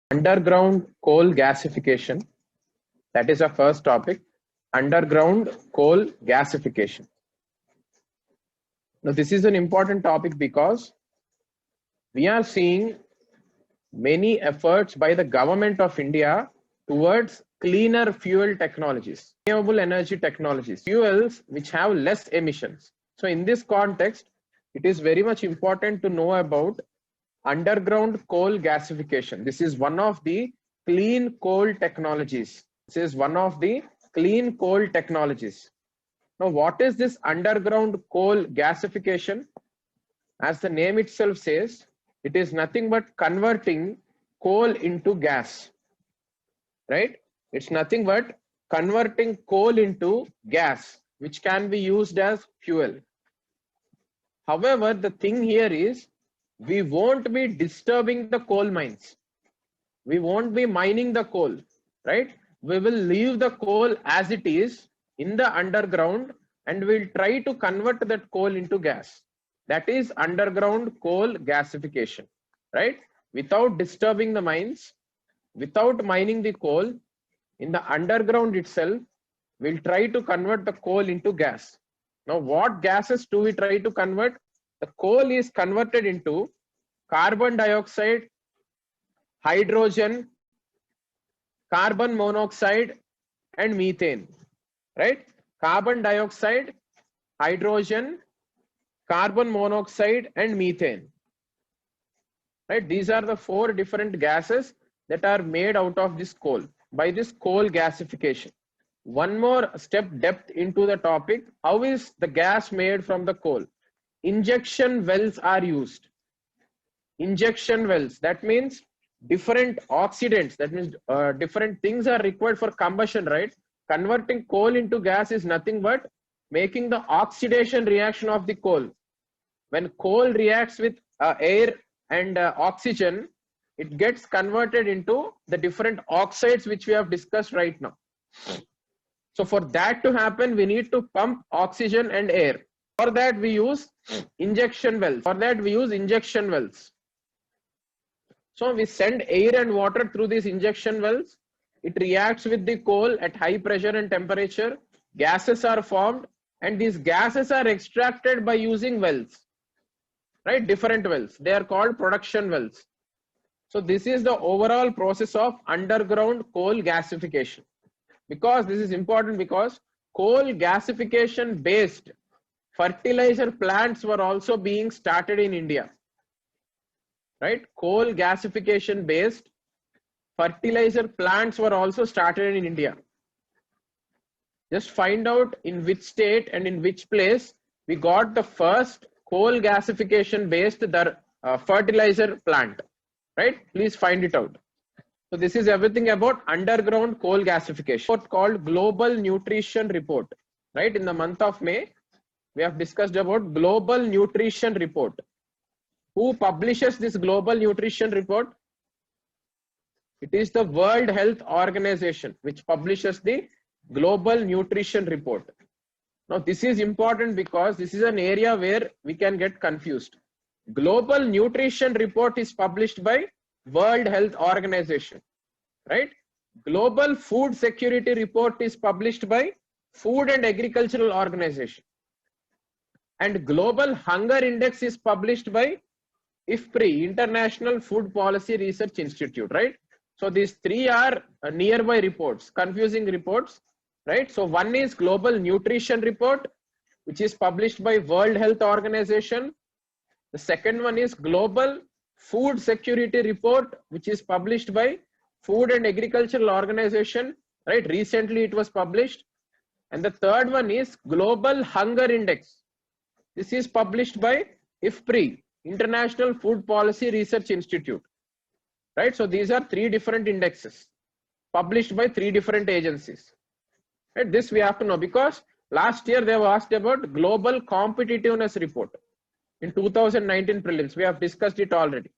Underground coal gasification. That is our first topic. Underground coal gasification. Now, this is an important topic because we are seeing many efforts by the government of India towards cleaner fuel technologies, renewable energy technologies, fuels which have less emissions. So in this context, it is very much important to know about underground coal gasification. This is one of the clean coal technologies. This is one of the clean coal technologies. Now, what is this underground coal gasification? As the name itself says, it is nothing but converting coal into gas, right? It's nothing but converting coal into gas, which can be used as fuel. However, the thing here is, we won't be disturbing the coal mines. We won't be mining the coal, right? We will leave the coal as it is in the underground and we'll try to convert that coal into gas. That is underground coal gasification, right? Without disturbing the mines, without mining the coal, in the underground itself, we'll try to convert the coal into gas. Now, what gases do we try to convert? The coal is converted into carbon dioxide, hydrogen, carbon monoxide, and methane, right? Carbon dioxide, hydrogen, carbon monoxide, and methane, right? These are the four different gases that are made out of this coal by this coal gasification. One more step depth into the topic. How is the gas made from the coal? Injection wells are used. Injection wells, that means different oxidants, that means different things are required for combustion, right? Converting coal into gas is nothing but making the oxidation reaction of the coal. When coal reacts with air and oxygen, it gets converted into the different oxides which we have discussed right now. So for that to happen, we need to pump oxygen and air. For that we use injection wells. So we send air and water through these injection wells. It reacts with the coal at high pressure and temperature. Gases are formed and these gases are extracted by using wells, right? Different wells. They are called production wells. So this is the overall process of underground coal gasification. Because this is important, because coal gasification based fertilizer plants were also being started in India, right? Coal gasification based fertilizer plants were also started in India. Just find out in which state and in which place we got the first coal gasification based fertilizer plant, right? Please find it out. So this is everything about underground coal gasification. What's called Global Nutrition Report, right? In the month of May, we have discussed about Global Nutrition Report. Who publishes this Global Nutrition Report? It is the World Health Organization which publishes the Global Nutrition Report. Now this is important because this is an area where we can get confused. Global Nutrition Report is published by World Health Organization, right? Global Food Security Report is published by Food and Agricultural Organization. And Global Hunger Index is published by IFPRI, International Food Policy Research Institute, right? So these three are nearby reports, confusing reports, right? So one is Global Nutrition Report, which is published by World Health Organization. The second one is Global Food Security Report, which is published by Food and Agricultural Organization, right? Recently it was published. And the third one is Global Hunger Index. This is published by IFPRI, International Food Policy Research Institute, right? So these are three different indexes published by three different agencies, right? This we have to know because last year they were asked about Global Competitiveness Report. In 2019 prelims, we have discussed it already.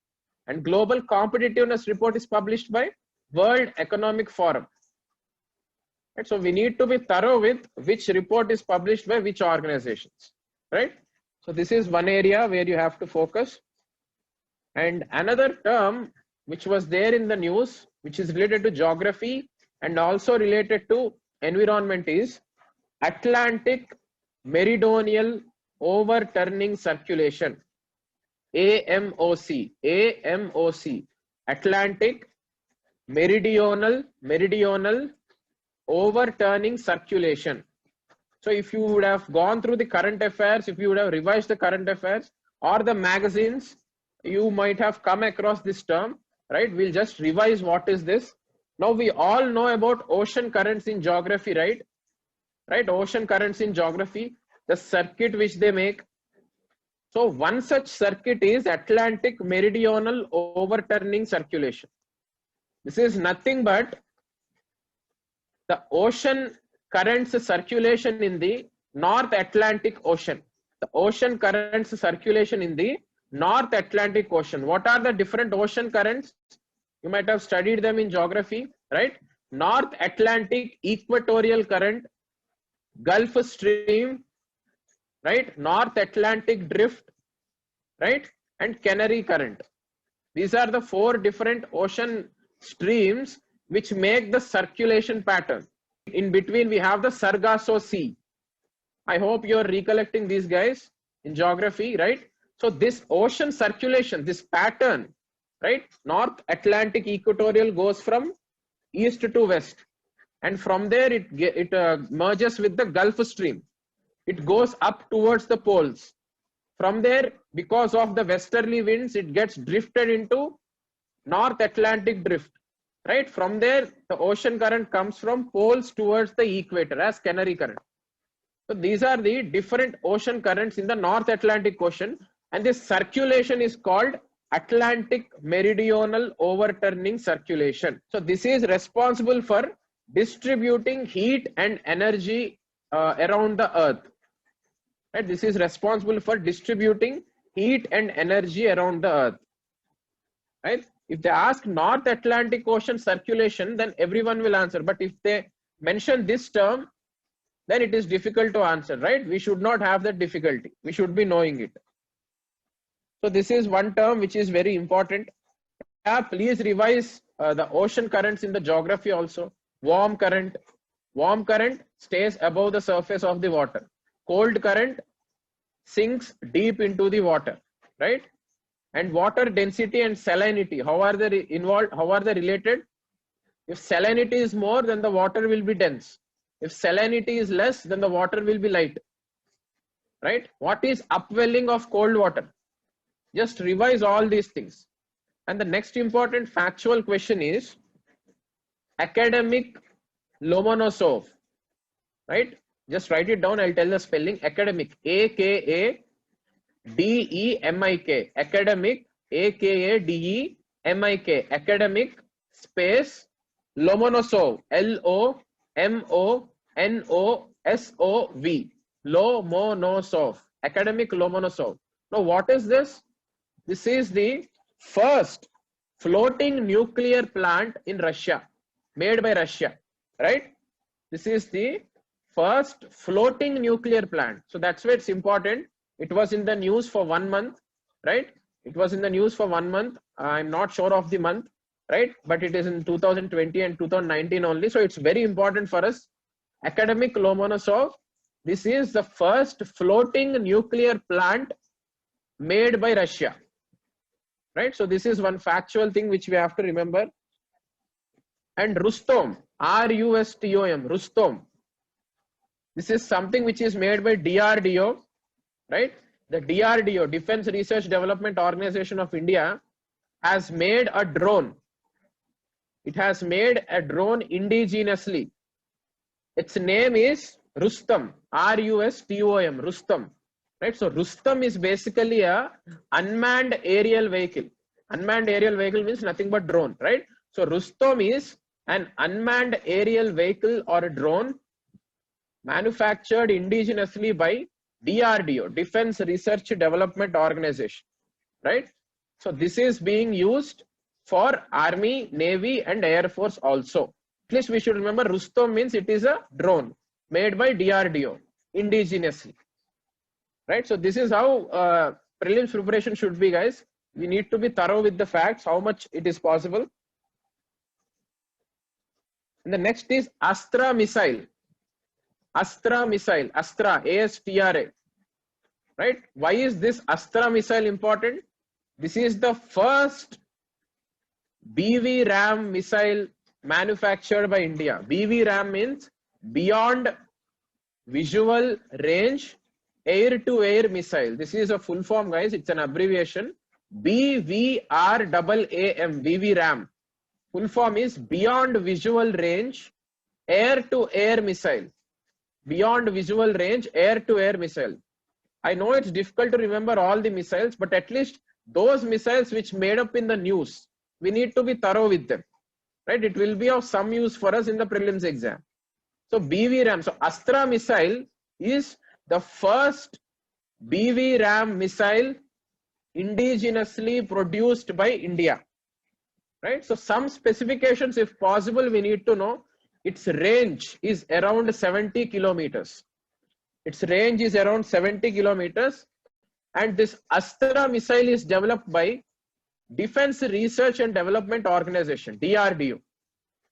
And Global Competitiveness Report is published by World Economic Forum. Right? So we need to be thorough with which report is published by which organizations, right? So this is one area where you have to focus. And another term which was there in the news, which is related to geography and also related to environment, is Atlantic Meridional Overturning Circulation. AMOC. AMOC. Atlantic Meridional Overturning Circulation. So if you would have gone through the current affairs, if you would have revised the current affairs or the magazines, you might have come across this term, right? We'll just revise what is this. Now we all know about ocean currents in geography, right? Right, ocean currents in geography, the circuit which they make. So one such circuit is Atlantic Meridional Overturning Circulation. This is nothing but the ocean currents circulation in the North Atlantic Ocean. The ocean currents circulation in the North Atlantic Ocean. What are the different ocean currents? You might have studied them in geography, right? North Atlantic Equatorial Current, Gulf Stream, right? North Atlantic Drift, right? And Canary Current. These are the four different ocean streams which make the circulation pattern. In between, we have the Sargasso Sea. I hope you're recollecting these guys in geography, right? So this ocean circulation, this pattern, right? North Atlantic Equatorial goes from east to west. And from there, it merges with the Gulf Stream. It goes up towards the poles. From there, because of the westerly winds, it gets drifted into North Atlantic Drift. Right? From there, the ocean current comes from poles towards the equator as Canary Current. So these are the different ocean currents in the North Atlantic Ocean. And this circulation is called Atlantic Meridional Overturning Circulation. So this is responsible for distributing heat and energy around the earth. Right? This is responsible for distributing heat and energy around the earth. Right? If they ask North Atlantic Ocean circulation, then everyone will answer. But if they mention this term, then it is difficult to answer, right? We should not have that difficulty. We should be knowing it. So this is one term which is very important. Please revise the ocean currents in the geography also. Warm current. Warm current stays above the surface of the water. Cold current sinks deep into the water, right? And water density and salinity, how are they involved? How are they related? If salinity is more, then the water will be dense. If salinity is less, then the water will be light, right? What is upwelling of cold water? Just revise all these things. And the next important factual question is academic Lomonosov, right? Just write it down. I'll tell the spelling. Academic, A-K-A-D-E-M-I-K. Academic, A-K-A-D-E-M-I-K. Academic space Lomonosov, L-O-M-O-N-O-S-O-V. Lomonosov. Academic Lomonosov. Now, what is this? This is the first floating nuclear plant in Russia, made by Russia, right? This is the first floating nuclear plant. So that's why it's important. It was in the news for 1 month, right? It was in the news for 1 month. I'm not sure of the month, right? But it is in 2020 and 2019 only. So it's very important for us. Academic Lomonosov. This is the first floating nuclear plant made by Russia, right? So this is one factual thing which we have to remember. And Rustom, R-U-S-T-O-M, Rustom. This is something which is made by DRDO, right? The DRDO, Defense Research Development Organization of India, has made a drone. It has made a drone indigenously. Its name is Rustom, R-U-S-T-O-M, Rustom. Right, so Rustom is basically a unmanned aerial vehicle. Unmanned aerial vehicle means nothing but drone, right? So Rustom is an unmanned aerial vehicle or a drone manufactured indigenously by DRDO, Defense Research Development Organization, right? So this is being used for Army, Navy and Air Force also. At least we should remember Rustom means it is a drone made by DRDO indigenously. Right, so this is how prelims preparation should be, guys. We need to be thorough with the facts, how much it is possible. And the next is Astra missile. Astra missile, Astra, ASTRA. Right? Why is this Astra missile important? This is the first BV-RAM missile manufactured by India. BV-RAM means Beyond Visual Range Air-to-Air Missile. This is a full form, guys. It's an abbreviation. BVRAAM, BV-RAM. Full form is Beyond Visual Range Air-to-Air Missile. Beyond Visual Range Air-to-Air Missile. I know it's difficult to remember all the missiles, but at least those missiles which made up in the news, we need to be thorough with them, right? It will be of some use for us in the prelims exam. So BV-RAM, so Astra missile is the first BV-RAM missile indigenously produced by India, right? So some specifications, if possible, we need to know. Its range is around 70 kilometers. Its range is around 70 kilometers. And this Astra missile is developed by Defense Research and Development Organization, DRDO,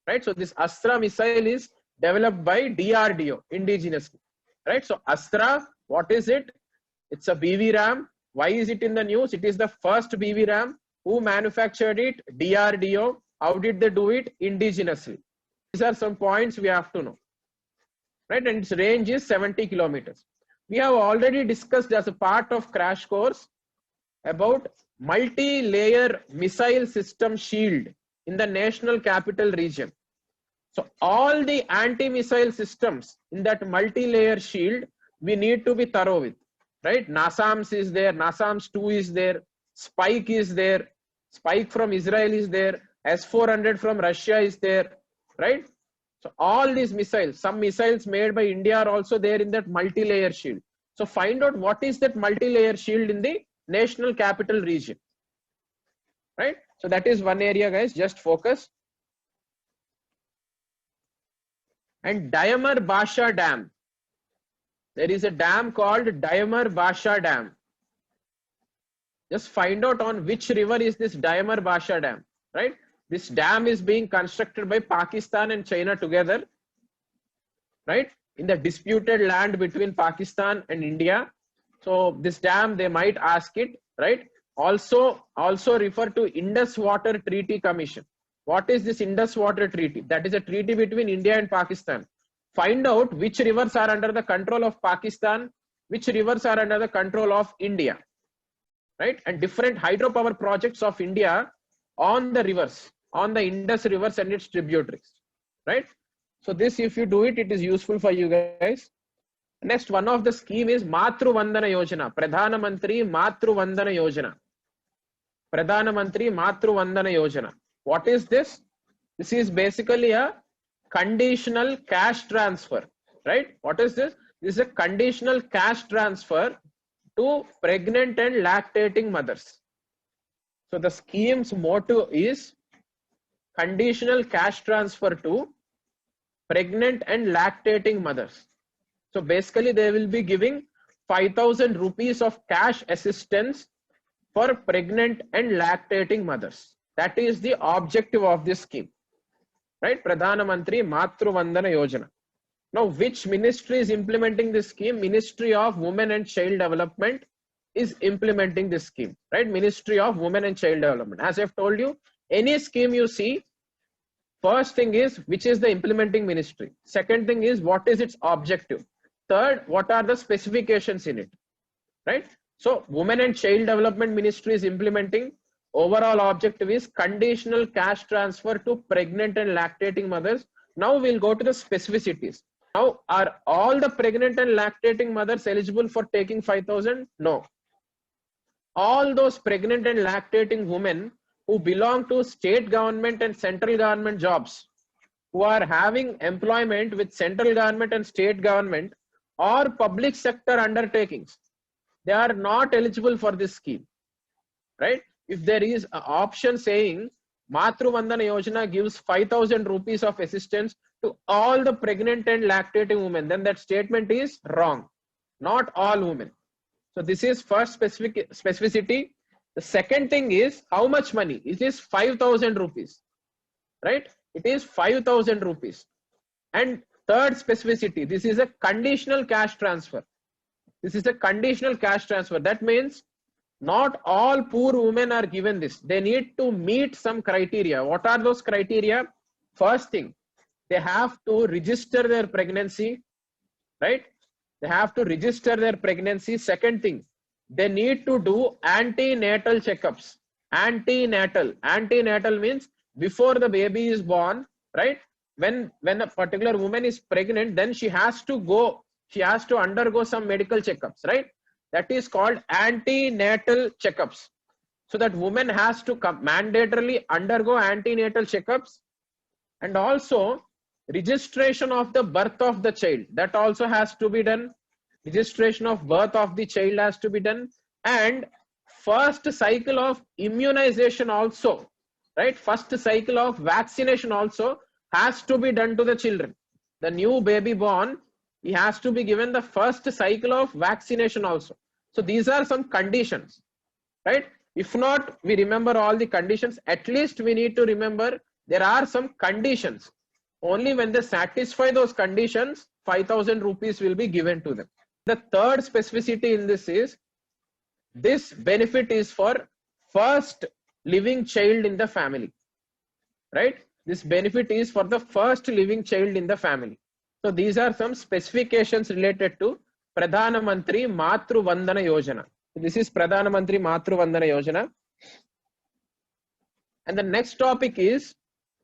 right? So this Astra missile is developed by DRDO indigenously, right? So Astra, what is it? It's a BV-RAM. Why is it in the news? It is the first BV-RAM. Who manufactured it? DRDO. How did they do it? Indigenously. These are some points we have to know, right? And its range is 70 kilometers. We have already discussed as a part of crash course about multi-layer missile system shield in the national capital region. So all the anti-missile systems in that multi-layer shield, we need to be thorough with, right? NASAMS is there, NASAMS 2 is there, Spike is there, Spike from Israel is there, S-400 from Russia is there, right? So all these missiles, some missiles made by India are also there in that multi-layer shield. So find out what is that multi-layer shield in the national capital region, right? So that is one area, guys, just focus. And Diamar Basha Dam. There is a dam called Diamar Basha Dam. Just find out on which river is this Diamar Basha Dam, right? This dam is being constructed by Pakistan and China together, right? In the disputed land between Pakistan and India. So this dam, they might ask it, right? Also refer to Indus Water Treaty Commission. What is this Indus Water Treaty? That is a treaty between India and Pakistan. Find out which rivers are under the control of Pakistan, which rivers are under the control of India, right? And different hydropower projects of India on the rivers, on the Indus rivers and its tributaries, right? So this, if you do it, it is useful for you guys. Next, one of the scheme is Matru Vandana Yojana, Pradhana Mantri Matru Vandana Yojana. Pradhana Mantri Matru Vandana Yojana. What is this? This is basically a conditional cash transfer, right? What is this? This is a conditional cash transfer to pregnant and lactating mothers. So the scheme's motto is conditional cash transfer to pregnant and lactating mothers. So basically they will be giving 5,000 rupees of cash assistance for pregnant and lactating mothers. That is the objective of this scheme, right? Pradhana Mantri Matru Vandana Yojana. Now, which ministry is implementing this scheme? Ministry of Women and Child Development is implementing this scheme, right? Ministry of Women and Child Development. As I've told you, any scheme you see, first thing is which is the implementing ministry. Second thing is what is its objective. Third, what are the specifications in it, right? So Women and Child Development Ministry is implementing. Overall objective is conditional cash transfer to pregnant and lactating mothers. Now we'll go to the specificities. Now, are all the pregnant and lactating mothers eligible for taking 5,000? No. All those pregnant and lactating women who belong to state government and central government jobs, who are having employment with central government and state government or public sector undertakings, they are not eligible for this scheme, right? If there is an option saying Matru Vandana Yojana gives 5,000 rupees of assistance to all the pregnant and lactating women, then that statement is wrong. Not all women. So this is first specificity. The second thing is how much money? It is 5,000 rupees, right? It is 5,000 rupees. And third specificity, this is a conditional cash transfer. This is a conditional cash transfer. That means not all poor women are given this. They need to meet some criteria. What are those criteria? First thing, they have to register their pregnancy, right? They have to register their pregnancy. Second thing, they need to do antenatal checkups. Antenatal means before the baby is born, right? When a particular woman is pregnant, then she has to undergo some medical checkups, right? That is called antenatal checkups. So that woman has to mandatorily undergo antenatal checkups, and also registration of the birth of the child. That also has to be done. Registration of birth of the child has to be done, and first cycle of immunization also, right? First cycle of vaccination also has to be done to the children. The new baby born, he has to be given the first cycle of vaccination also. So these are some conditions, right? If not, we remember all the conditions. At least we need to remember there are some conditions. Only when they satisfy those conditions, 5,000 rupees will be given to them. The third specificity in this is, this benefit is for first living child in the family, right? This benefit is for the first living child in the family. So these are some specifications related to Pradhana Mantri Matru Vandana Yojana. So this is Pradhana Mantri Matru Vandana Yojana. And the next topic is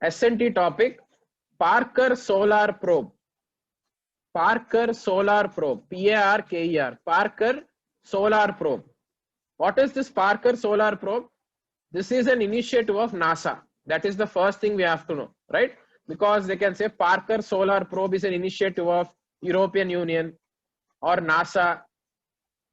S&T topic, Parker Solar Probe. Parker Solar Probe, P-A-R-K-E-R, Parker Solar Probe. What is this Parker Solar Probe? This is an initiative of NASA. That is the first thing we have to know, right? Because they can say Parker Solar Probe is an initiative of European Union or NASA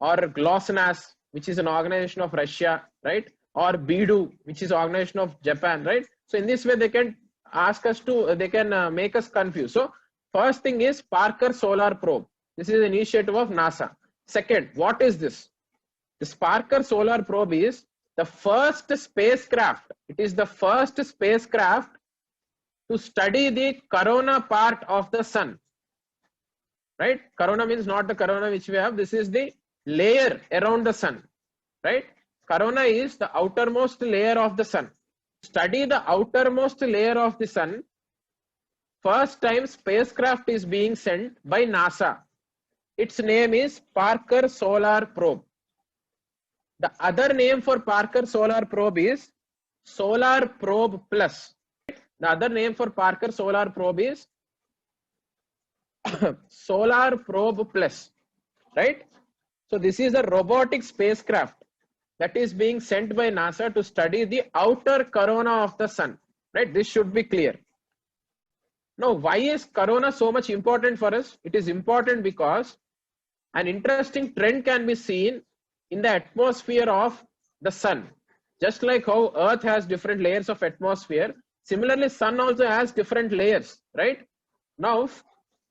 or GLOSNAS, which is an organization of Russia, right? Or BIDU, which is an organization of Japan, right? So in this way, they can ask us to, they can make us confused. So first thing is Parker Solar Probe. This is an initiative of NASA. Second, what is this? This Parker Solar Probe is the first spacecraft. It is the first spacecraft to study the corona part of the sun, right? Corona means not the corona which we have. This is the layer around the sun, right? Corona is the outermost layer of the sun. Study the outermost layer of the sun. First time spacecraft is being sent by NASA. Its name is Parker Solar Probe. The other name for Parker Solar Probe is Solar Probe Plus. The other name for Parker Solar Probe is Solar Probe Plus, right? So this is a robotic spacecraft that is being sent by NASA to study the outer corona of the sun, right? This should be clear. Now, why is corona so much important for us? It is important because an interesting trend can be seen in the atmosphere of the sun. Just like how Earth has different layers of atmosphere, similarly, sun also has different layers, right? Now,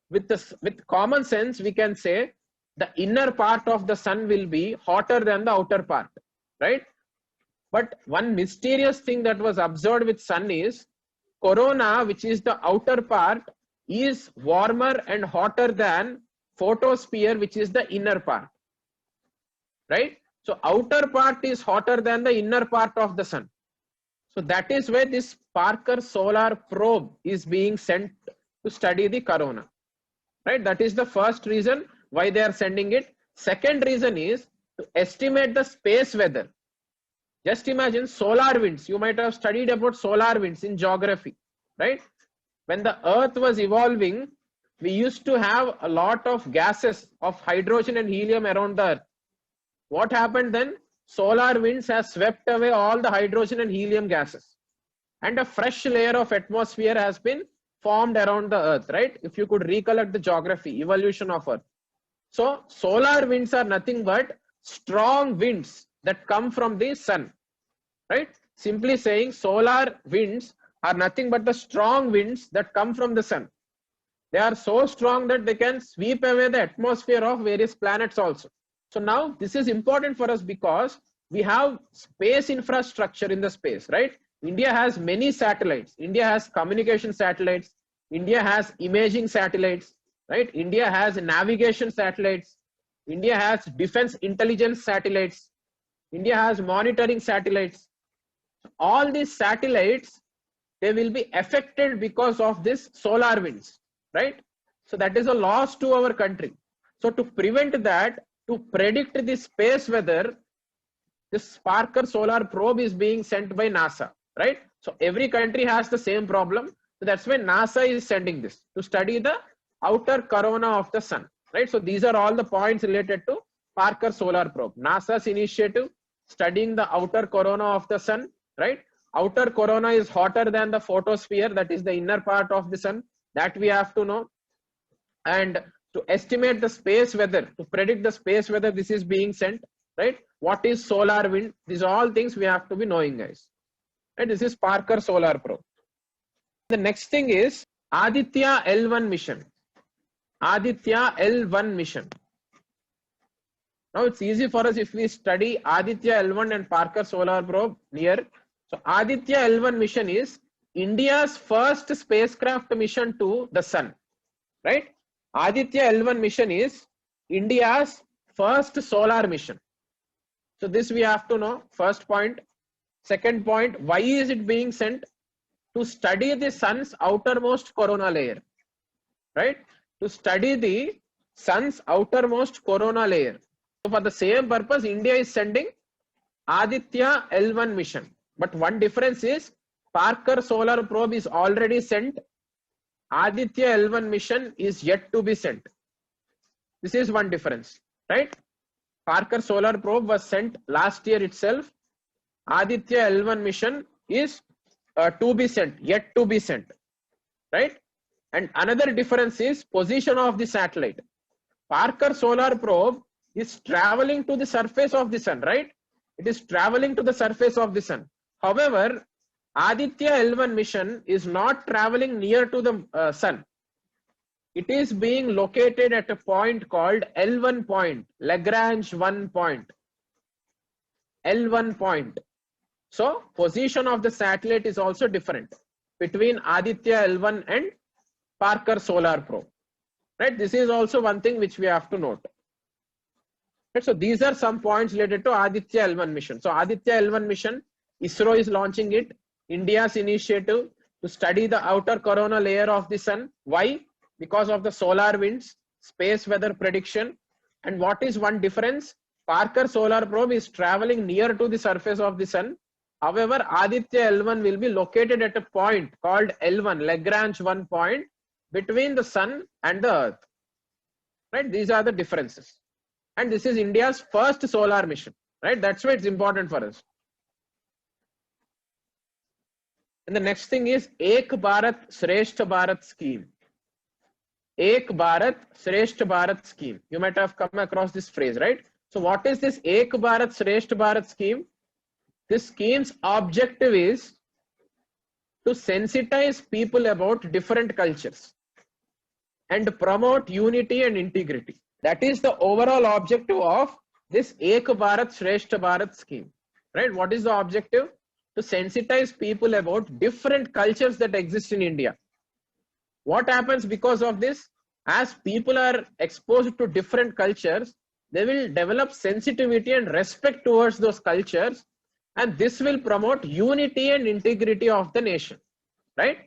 with common sense, we can say the inner part of the sun will be hotter than the outer part, right? But one mysterious thing that was observed with sun is corona, which is the outer part, is warmer and hotter than photosphere, which is the inner part, right? So outer part is hotter than the inner part of the sun. So that is why this Parker Solar Probe is being sent to study the corona, right? That is the first reason why they are sending it. Second reason is to estimate the space weather. Just imagine solar winds. You might have studied about solar winds in geography, right? When the Earth was evolving, we used to have a lot of gases of hydrogen and helium around the Earth. What happened then? Solar winds have swept away all the hydrogen and helium gases, and a fresh layer of atmosphere has been formed around the Earth, right? If you could recollect the geography, evolution of Earth. So solar winds are nothing but strong winds that come from the sun, right? Simply saying, solar winds are nothing but the strong winds that come from the sun. They are so strong that they can sweep away the atmosphere of various planets also. So now this is important for us because we have space infrastructure in the space, right? India has many satellites. India has communication satellites. India has imaging satellites, right? India has navigation satellites. India has defense intelligence satellites. India has monitoring satellites. All these satellites, they will be affected because of this solar winds, right? So that is a loss to our country. So to prevent that, to predict the space weather, this Parker solar probe is being sent by NASA, right? So every country has the same problem. So that's why NASA is sending this to study the outer corona of the sun, right? So these are all the points related to Parker solar probe. NASA's initiative studying the outer corona of the sun, right? Outer corona is hotter than the photosphere, that is the inner part of the sun, that we have to know. And to estimate the space weather, to predict the space weather, this is being sent, right? What is solar wind? These are all things we have to be knowing, guys. Right? This is Parker solar probe. The next thing is Aditya L1 mission. Aditya L1 mission. Now it's easy for us if we study Aditya L1 and Parker solar probe near. So Aditya L1 mission is India's first spacecraft mission to the sun, right? Aditya L1 mission is India's first solar mission. So this we have to know, first point. Second point, why is it being sent? To study the sun's outermost corona layer, right? To study the sun's outermost corona layer. So for the same purpose, India is sending Aditya L1 mission. But one difference is Parker solar probe is already sent. Aditya L1 mission is yet to be sent. This is one difference, right? Parker solar probe was sent last year itself. Aditya L1 mission is to be sent, yet to be sent, right? And another difference is position of the satellite. Parker solar probe is traveling to the surface of the sun, right? It is traveling to the surface of the sun. However, Aditya L1 mission is not traveling near to the sun. It is being located at a point called L1 point, Lagrange 1 point, L1 point. So position of the satellite is also different between Aditya L1 and Parker solar probe, right? This is also one thing which we have to note. Right, so these are some points related to Aditya L1 mission. So Aditya L1 mission, ISRO is launching it, India's initiative to study the outer corona layer of the sun. Why? Because of the solar winds, space weather prediction. And what is one difference? Parker solar probe is traveling near to the surface of the sun. However, Aditya L1 will be located at a point called L1, Lagrange 1 point, between the sun and the earth. Right? These are the differences. And this is India's first solar mission. Right? That's why it's important for us. And the next thing is Ek Bharat Shrestha Bharat scheme. Ek Bharat Shrestha Bharat scheme. You might have come across this phrase, right? So what is this Ek Bharat Shrestha Bharat scheme? This scheme's objective is to sensitize people about different cultures and promote unity and integrity. That is the overall objective of this Ek Bharat Shrestha Bharat scheme, right? What is the objective? To sensitize people about different cultures that exist in India. What happens because of this? As people are exposed to different cultures, they will develop sensitivity and respect towards those cultures, and this will promote unity and integrity of the nation, right?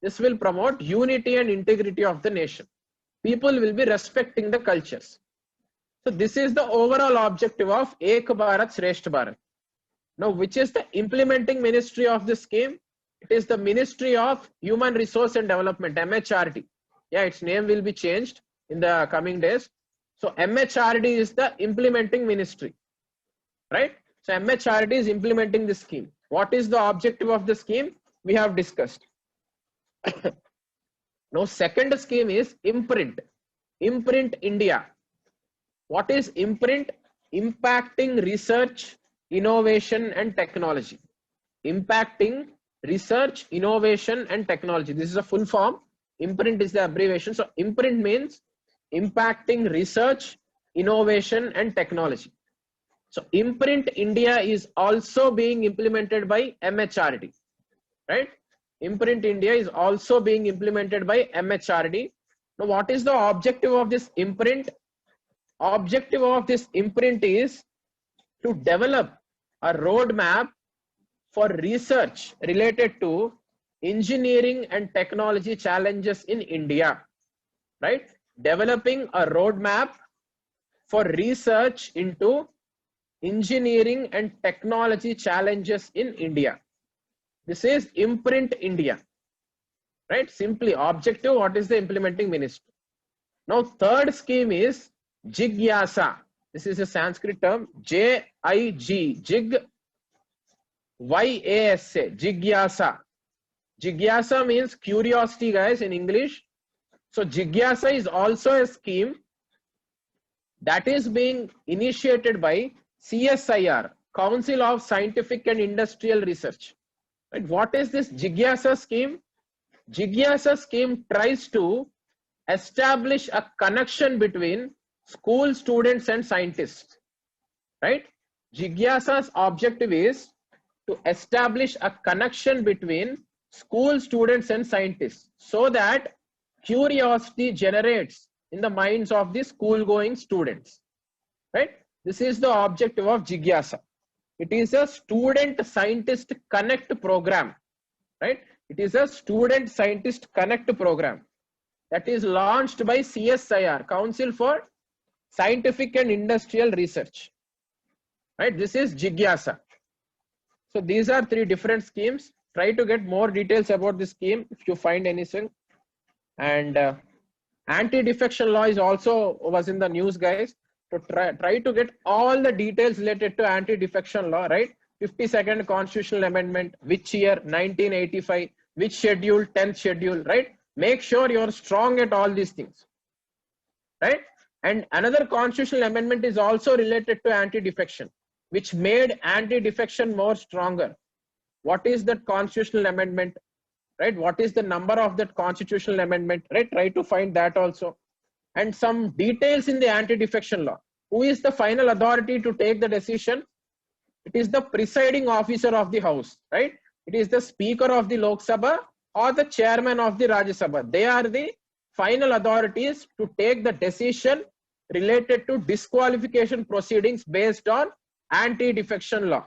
This will promote unity and integrity of the nation. People will be respecting the cultures. So this is the overall objective of Ek Bharat Shrestha Bharat. Now, which is the implementing ministry of this scheme? It is the Ministry of Human Resource and Development, MHRD. Yeah, its name will be changed in the coming days. So MHRD is the implementing ministry, right? So MHRD is implementing this scheme. What is the objective of the scheme? We have discussed. Now, second scheme is Imprint. Imprint India. What is Imprint? Impacting research, innovation and technology. Impacting research, innovation and technology. This is a full form. Imprint is the abbreviation. So Imprint means impacting research, innovation and technology. So Imprint India is also being implemented by MHRD, right? Imprint India is also being implemented by MHRD. Now, what is the objective of this imprint? Objective of this imprint is to develop a roadmap for research related to engineering and technology challenges in India, right? Developing a roadmap for research into engineering and technology challenges in India. This is Imprint India, right? Simply objective, what is the implementing ministry? Now, third scheme is Jigyasa. This is a Sanskrit term, J-I-G, Jig, Y-A-S-A, Jigyasa. Jigyasa means curiosity, guys, in English. So Jigyasa is also a scheme that is being initiated by CSIR, Council of Scientific and Industrial Research. Right? What is this Jigyasa scheme? Jigyasa scheme tries to establish a connection between school students and scientists. Right? Jigyasa's objective is to establish a connection between school students and scientists so that curiosity generates in the minds of the school going students, right? This is the objective of Jigyasa. It is a student scientist connect program, right? It is a student scientist connect program that is launched by CSIR, Council for Scientific and Industrial Research, right? This is Jigyasa. So these are three different schemes. Try to get more details about this scheme if you find anything. And anti-defection law is also was in the news, guys. To try to get all the details related to anti-defection law, right? 52nd constitutional amendment, which year? 1985, which schedule? 10th schedule, right? Make sure you're strong at all these things, right? And another constitutional amendment is also related to anti-defection, which made anti-defection more stronger. What is that constitutional amendment, right? What is the number of that constitutional amendment, right? Try to find that also. And some details in the anti-defection law. Who is the final authority to take the decision? It is the presiding officer of the house, right? It is the speaker of the Lok Sabha or the chairman of the Rajya Sabha. They are the final authorities to take the decision related to disqualification proceedings based on anti-defection law,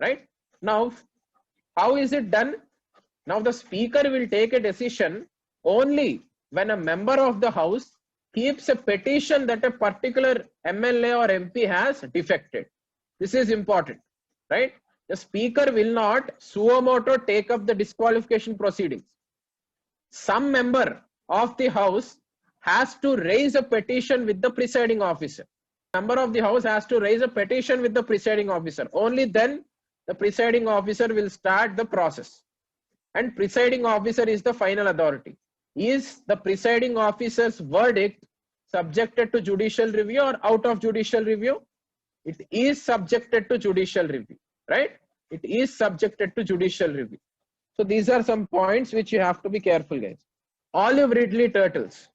right? Now, how is it done? Now the speaker will take a decision only when a member of the house keeps a petition that a particular MLA or MP has defected. This is important, right? The speaker will not suo moto take up the disqualification proceedings. Some member of the house has to raise a petition with the presiding officer. Member of the house has to raise a petition with the presiding officer. Only then the presiding officer will start the process. And presiding officer is the final authority. Is the presiding officer's verdict subjected to judicial review or out of judicial review? It is subjected to judicial review, right? It is subjected to judicial review. So these are some points which you have to be careful, guys. Olive Ridley turtles.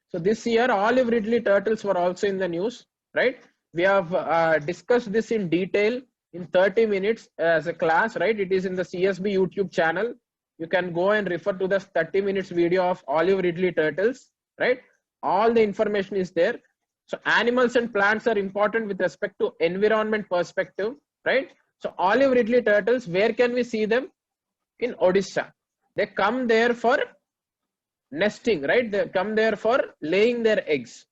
So this year, olive Ridley turtles were also in the news, right? We have discussed this in detail in 30 minutes as a class, right? It is in the CSB YouTube channel. You can go and refer to the 30 minutes video of olive Ridley turtles, right? All the information is there. So animals and plants are important with respect to environment perspective, right? So olive Ridley turtles, where can we see them? In Odisha. They come there for nesting, right? They come there for laying their eggs,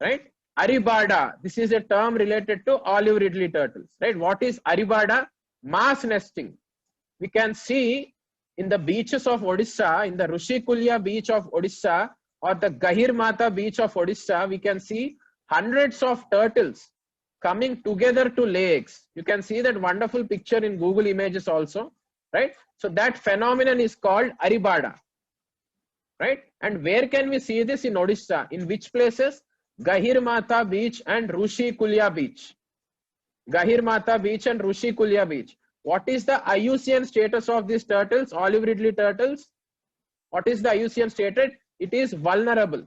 right? Aribada, this is a term related to olive Ridley turtles, right? What is Aribada? Mass nesting. We can see in the beaches of Odisha, in the Rushikulya beach of Odisha or the Gahirmata beach of Odisha, we can see hundreds of turtles coming together to lay eggs. You can see that wonderful picture in Google Images also, right? So that phenomenon is called Aribada, right? And where can we see this? In Odisha. In which places? Gahirmata beach and Rushikulya beach. Gahirmata beach and Rushikulya beach. What is the IUCN status of these turtles, olive Ridley turtles? What is the IUCN status? It is vulnerable,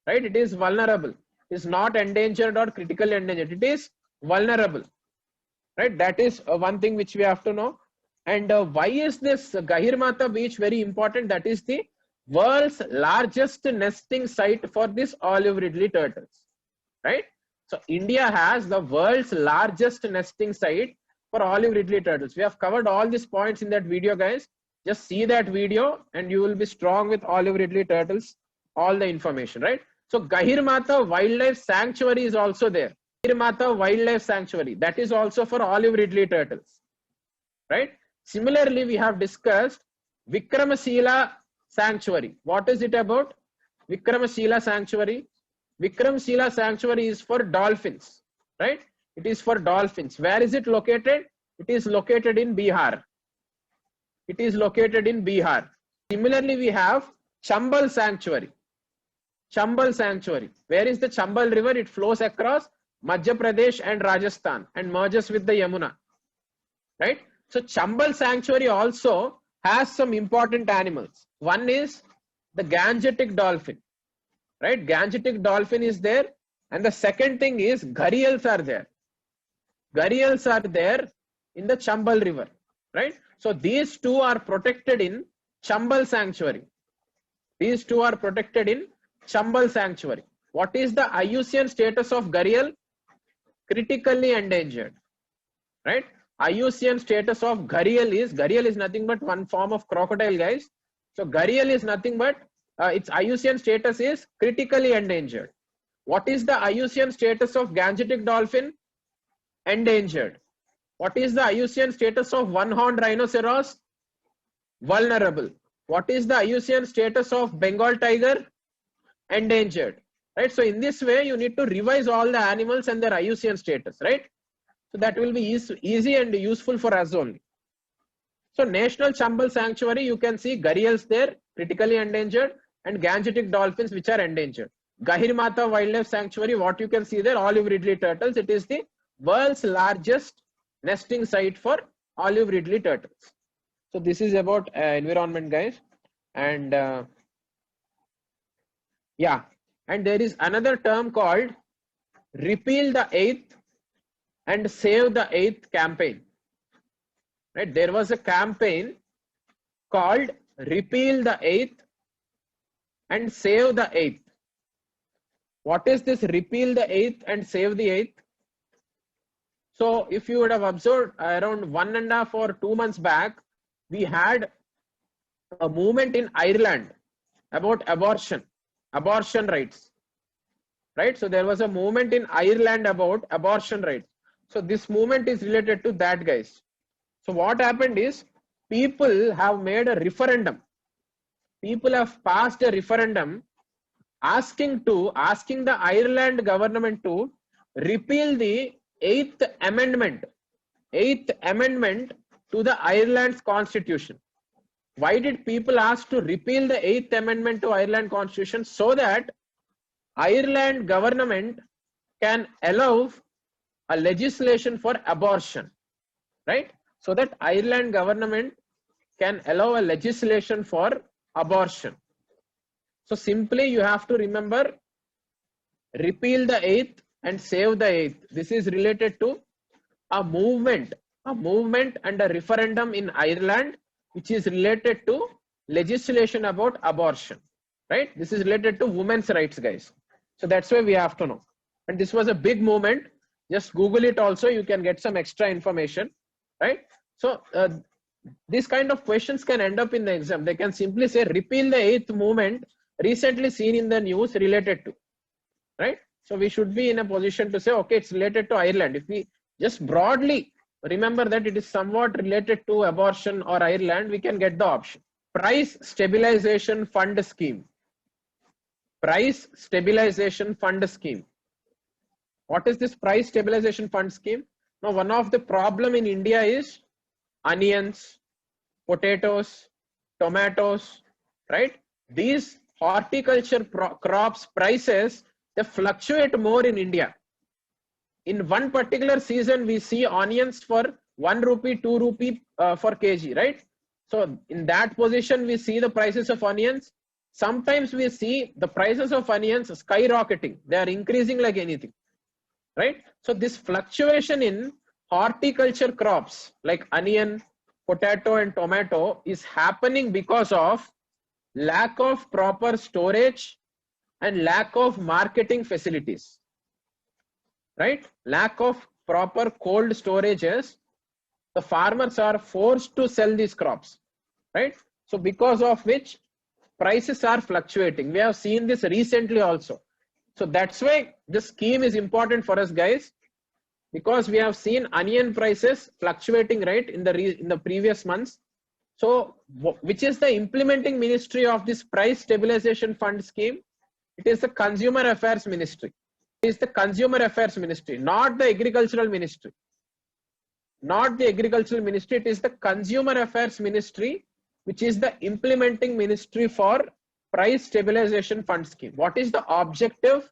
right? It is vulnerable. It is not endangered or critically endangered. It is vulnerable, right? That is one thing which we have to know. And why is this Gahirmata beach very important? That is the world's largest nesting site for this olive ridley turtles, right? So India has the world's largest nesting site for olive ridley turtles. We have covered all these points in that video, guys. Just see that video and you will be strong with olive ridley turtles, all the information, right? So Gahirmata Wildlife Sanctuary is also there. Gahirmata Wildlife Sanctuary, that is also for olive ridley turtles, right? Similarly, we have discussed Vikramasila Sanctuary. What is it about? Vikramasila Sanctuary. Vikramshila Sanctuary is for dolphins, right? It is for dolphins. Where is it located? It is located in Bihar. It is located in Bihar. Similarly, we have Chambal Sanctuary. Chambal Sanctuary. Where is the Chambal River? It flows across Madhya Pradesh and Rajasthan and merges with the Yamuna, right? So Chambal Sanctuary also has some important animals. One is the Gangetic dolphin, right? Gangetic dolphin is there. And the second thing is gharials are there. Gharials are there in the Chambal River, right? So these two are protected in Chambal Sanctuary. These two are protected in Chambal Sanctuary. What is the IUCN status of gharial? Critically endangered, right? IUCN status of gharial is nothing but one form of crocodile, guys. So gharial is nothing but its IUCN status is critically endangered. What is the IUCN status of Gangetic dolphin? Endangered. What is the IUCN status of one-horned rhinoceros? Vulnerable. What is the IUCN status of Bengal tiger? Endangered, right? So in this way, you need to revise all the animals and their IUCN status, right? So that will be easy and useful for us only. So National Chambal Sanctuary, you can see gharials there, critically endangered, and Gangetic dolphins which are endangered. Gahirmata Wildlife Sanctuary, what you can see there, olive ridley turtles. It is the world's largest nesting site for olive ridley turtles. So this is about environment, guys. And yeah, and there is another term called Repeal the Eighth and Save the Eighth campaign, right? There was a campaign called Repeal the Eighth and Save the Eighth. What is this Repeal the Eighth and Save the Eighth? So if you would have observed, around 1.5 or 2 months back, we had a movement in Ireland about abortion rights, right? So there was a movement in Ireland about abortion rights. So this movement is related to that, guys. So what happened is people have made a referendum. People have passed a referendum asking the Ireland government to repeal the 8th amendment to the Ireland's constitution. Why did people ask to repeal the 8th amendment to Ireland constitution? So that Ireland government can allow a legislation for abortion, right? So that Ireland government can allow a legislation for abortion. So simply you have to remember repeal the 8th and save the 8th. This is related to a movement and a referendum in Ireland which is related to legislation about abortion, right? This is related to women's rights, guys. So that's why we have to know. And this was a big movement. Just Google it also. You can get some extra information, right? So these kind of questions can end up in the exam. They can simply say repeal the 8th movement recently seen in the news related to, right? So we should be in a position to say, okay, it's related to Ireland. If we just broadly remember that it is somewhat related to abortion or Ireland, we can get the option. Price Stabilization Fund Scheme. Price Stabilization Fund Scheme. What is this Price Stabilization Fund Scheme? Now, one of the problem in India is onions, potatoes, tomatoes, right? These horticulture crops prices, they fluctuate more in India. In one particular season, we see onions for 1 rupee, 2 rupee for kg, right? So in that position, we see the prices of onions. Sometimes we see the prices of onions skyrocketing. They are increasing like anything. right? So this fluctuation in horticulture crops like onion, potato and tomato is happening because of lack of proper storage and lack of marketing facilities, right? Lack of proper cold storages. The farmers are forced to sell these crops, right? So because of which prices are fluctuating. We have seen this recently also. So that's why this scheme is important for us, guys, because we have seen onion prices fluctuating, right, in the previous months. So which is the implementing ministry of this price stabilization fund scheme? It is the Consumer Affairs Ministry. It is the Consumer Affairs Ministry, not the Agricultural Ministry. Not the Agricultural Ministry, it is the Consumer Affairs Ministry, which is the implementing ministry for price stabilization fund scheme. What is the objective?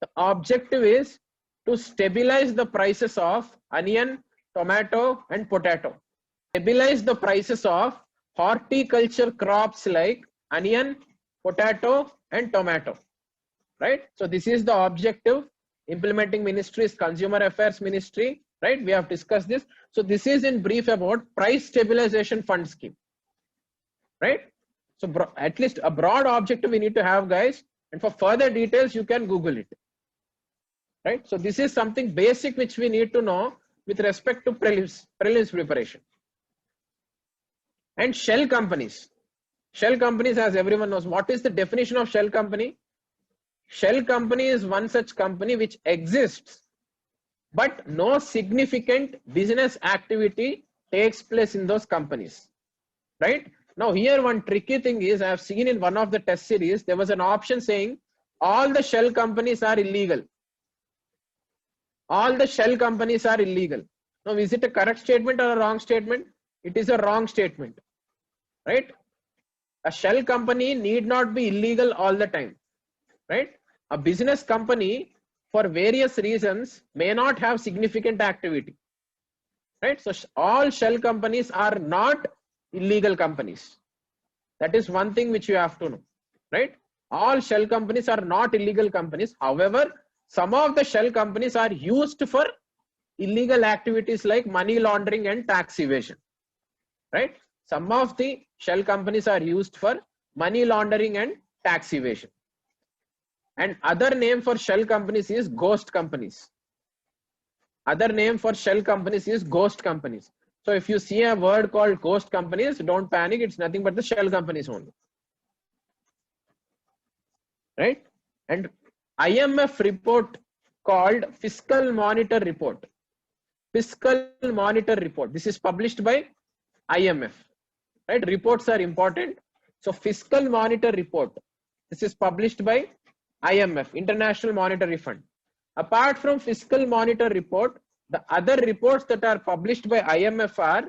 The objective is to stabilize the prices of onion, tomato and potato. Stabilize the prices of horticulture crops like onion, potato and tomato, right? So this is the objective. Implementing ministry is Consumer Affairs Ministry, right? We have discussed this. So this is in brief about price stabilization fund scheme, right? So at least a broad objective we need to have, guys, and for further details you can Google it, right? So this is something basic which we need to know with respect to prelims preparation. And shell companies, as everyone knows, what is the definition of shell company? Shell company is one such company which exists but no significant business activity takes place in those companies, right? Now here one tricky thing is, I have seen in one of the test series there was an option saying all the shell companies are illegal. All the shell companies are illegal. Now is it a correct statement or a wrong statement? It is a wrong statement, right? A shell company need not be illegal all the time, right? A business company for various reasons may not have significant activity, right? So all shell companies are not illegal companies. That is one thing which you have to know, right? All shell companies are not illegal companies. However, some of the shell companies are used for illegal activities like money laundering and tax evasion, right? Some of the shell companies are used for money laundering and tax evasion. And other name for shell companies is ghost companies. Other name for shell companies is ghost companies. So if you see a word called ghost companies, don't panic. It's nothing but the shell companies only, right? And IMF report called Fiscal Monitor Report. Fiscal Monitor Report. This is published by IMF, right? Reports are important. So Fiscal Monitor Report. This is published by IMF, International Monetary Fund. Apart from Fiscal Monitor Report, the other reports that are published by IMF are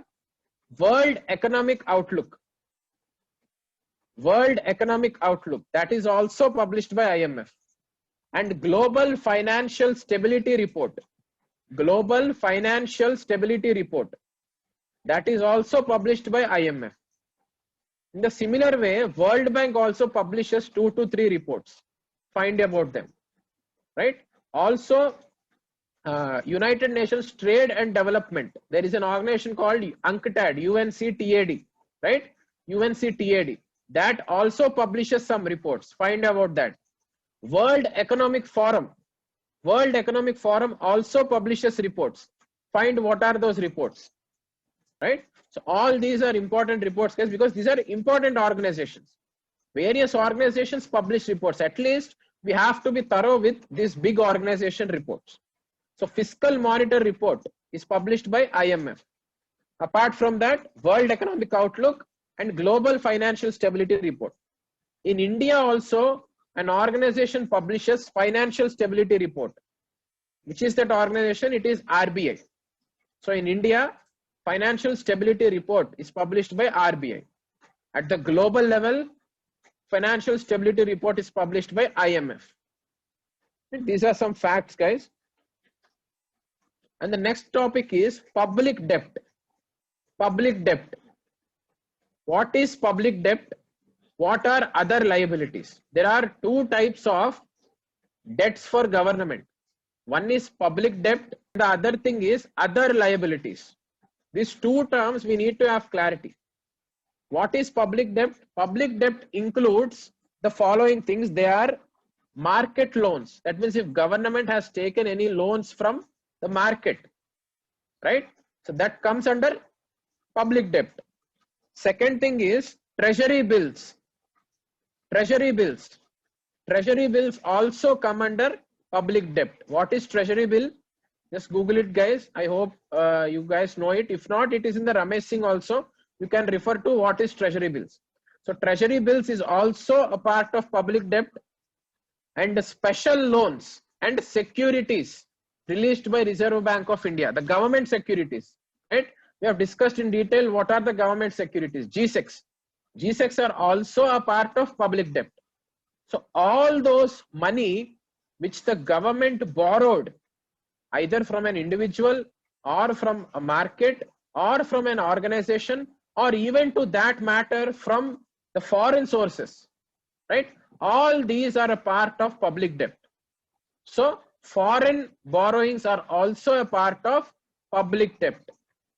World Economic Outlook. World Economic Outlook, that is also published by IMF. And Global Financial Stability Report. Global Financial Stability Report, that is also published by IMF. In the similar way, World Bank also publishes 2 to 3 reports. Find about them, right? Also, United Nations Trade and Development, there is an organization called UNCTAD, UNCTAD, right? UNCTAD, that also publishes some reports. Find about that. World Economic Forum, World Economic Forum also publishes reports. Find what are those reports, right? So all these are important reports, guys, because these are important organizations. Various organizations publish reports. At least we have to be thorough with these big organization reports. So Fiscal Monitor Report is published by IMF. Apart from that, World Economic Outlook and Global Financial Stability Report. In India also, an organization publishes Financial Stability Report. Which is that organization? It is RBI. So in India, Financial Stability Report is published by RBI. At the global level, Financial Stability Report is published by IMF. And these are some facts, guys. And the next topic is public debt. Public debt. What is public debt? What are other liabilities? There are two types of debts for government. One is public debt, the other thing is other liabilities. These two terms we need to have clarity. What is public debt? Public debt includes the following things. They are market loans. That means if government has taken any loans from the market, right? So that comes under public debt. Second thing is treasury bills. Treasury bills. Treasury bills also come under public debt. What is treasury bill? Just Google it, guys. I hope you guys know it. If not, it is in the Ramesh Singh also. You can refer to what is treasury bills. So treasury bills is also a part of public debt, and special loans and securities released by Reserve Bank of India, the government securities, right? We have discussed in detail what are the government securities. G-Secs. G-Secs are also a part of public debt. So all those money which the government borrowed either from an individual or from a market or from an organization, or even to that matter from the foreign sources, right? All these are a part of public debt. So foreign borrowings are also a part of public debt.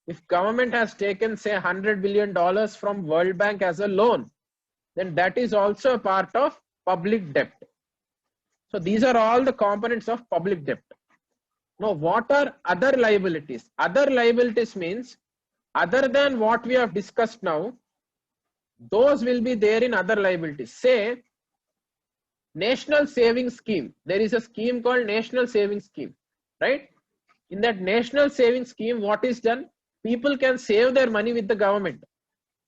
If government has taken say $100 billion from World Bank as a loan, then that is also a part of public debt. So these are all the components of public debt. Now, what are other liabilities? Other liabilities means other than what we have discussed now, those will be there in other liabilities. Say, National Savings Scheme. There is a scheme called National Savings Scheme, right? In that National Savings Scheme, what is done? People can save their money with the government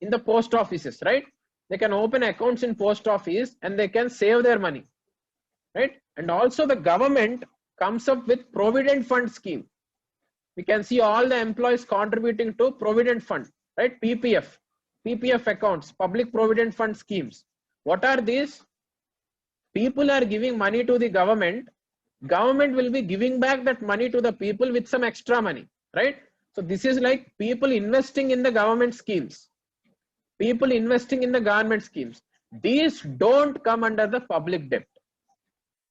in the post offices, right? They can open accounts in post office and they can save their money, right? And also the government comes up with Provident Fund scheme. We can see all the employees contributing to Provident Fund, right? PPF accounts, Public Provident Fund schemes. What are these? People are giving money to the government. Government will be giving back that money to the people with some extra money, right? So this is like people investing in the government schemes. People investing in the government schemes. These don't come under the public debt,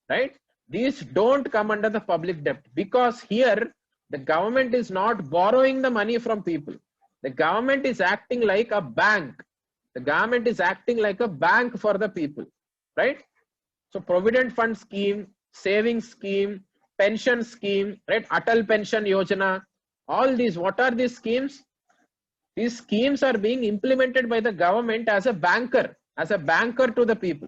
right? These don't come under the public debt because here the government is not borrowing the money from people. The government is acting like a bank. The government is acting like a bank for the people, right? So Provident Fund scheme, savings scheme, pension scheme, right? Atal Pension Yojana, all these, what are these schemes? These schemes are being implemented by the government as a banker to the people.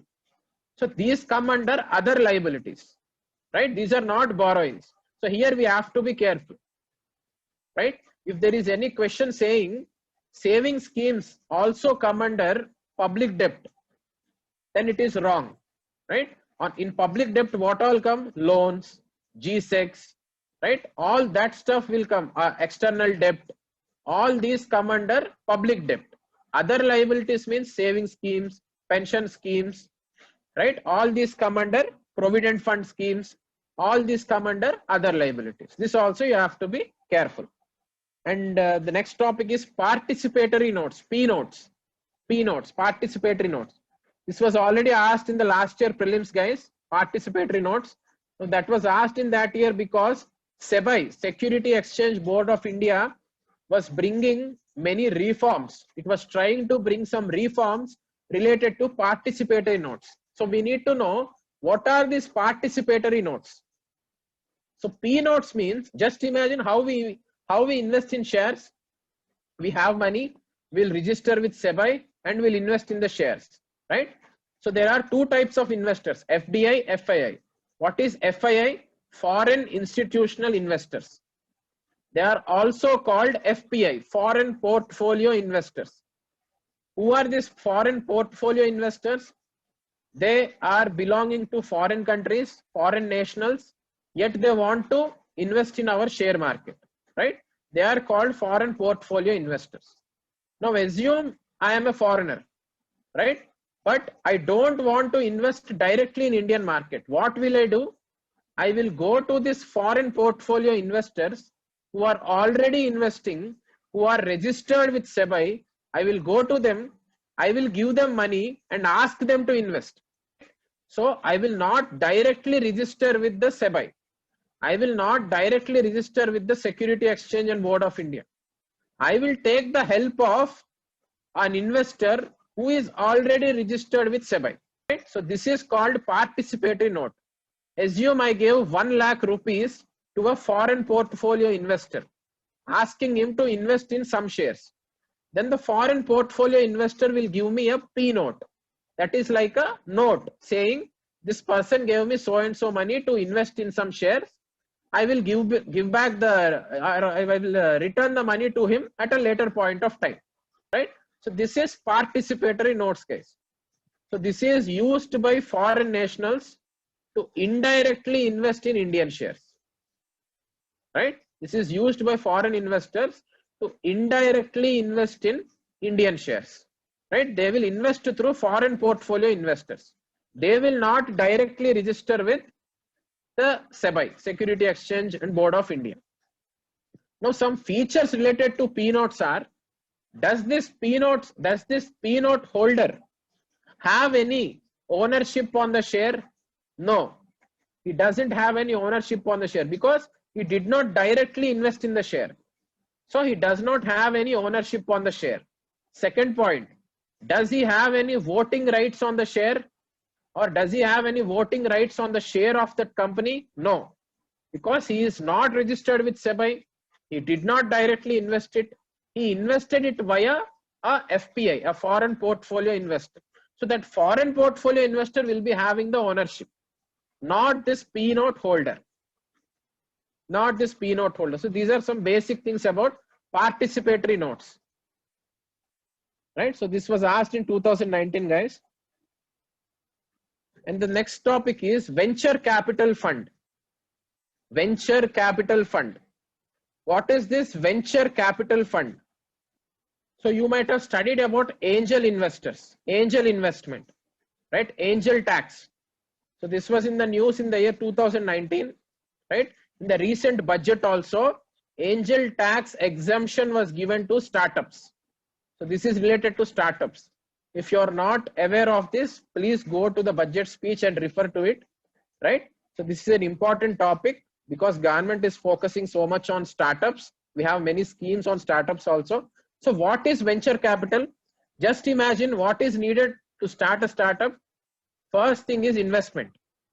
So these come under other liabilities, right? These are not borrowings. So here we have to be careful, right? If there is any question saying saving schemes also come under public debt, then it is wrong, right? In public debt, what all come? Loans, G-Secs, right? All that stuff will come. External debt, all these come under public debt. Other liabilities means saving schemes, pension schemes, right? All these come under Provident Fund schemes. All these come under other liabilities. This also you have to be careful. And the next topic is participatory notes, P notes, participatory notes. This was already asked in the last year prelims, guys, participatory notes. So that was asked in that year because SEBI, Security Exchange Board of India, was bringing many reforms. It was trying to bring some reforms related to participatory notes. So we need to know what are these participatory notes. So P notes means, just imagine how we invest in shares. We have money, we'll register with SEBI and we'll invest in the shares, right? So there are two types of investors, FDI, FII. What is FII? Foreign institutional investors. They are also called FPI, foreign portfolio investors. Who are these foreign portfolio investors? They are belonging to foreign countries, foreign nationals, yet they want to invest in our share market, right? They are called foreign portfolio investors. Now assume I am a foreigner, right? But I don't want to invest directly in Indian market. What will I do? I will go to this foreign portfolio investors who are already investing, who are registered with SEBI. I will go to them, I will give them money and ask them to invest. So I will not directly register with the SEBI. I will not directly register with the Security Exchange and Board of India. I will take the help of an investor who is already registered with SEBI. Right? So this is called participatory note. Assume I gave 1 lakh rupees to a foreign portfolio investor, asking him to invest in some shares. Then the foreign portfolio investor will give me a P note. That is like a note saying this person gave me so and so money to invest in some shares. I will give back I will return the money to him at a later point of time. Right? So this is participatory notes, guys. So this is used by foreign nationals to indirectly invest in Indian shares. Right? This is used by foreign investors to indirectly invest in Indian shares. Right? They will invest through foreign portfolio investors. They will not directly register with the SEBI, Security Exchange and Board of India. Now, some features related to P notes are: does this P note holder have any ownership on the share? No, he doesn't have any ownership on the share because he did not directly invest in the share. So he does not have any ownership on the share. Second point, does he have any voting rights on the share, or does he have any voting rights on the share of that company? No, because he is not registered with SEBI. He did not directly invest it. He invested it via a FPI, a foreign portfolio investor. So that foreign portfolio investor will be having the ownership, not this P note holder. Not this P note holder. So these are some basic things about participatory notes. Right? So this was asked in 2019, guys. And the next topic is venture capital fund. Venture capital fund. What is this venture capital fund? So you might have studied about angel investors, angel investment, right? Angel tax. So this was in the news in the year 2019, right? In the recent budget also, angel tax exemption was given to startups. So this is related to startups. If you are not aware of this, please go to the budget speech and refer to it, right? So this is an important topic because government is focusing so much on startups. We have many schemes on startups also. So what is venture capital? Just imagine what is needed to start a startup. First thing is investment.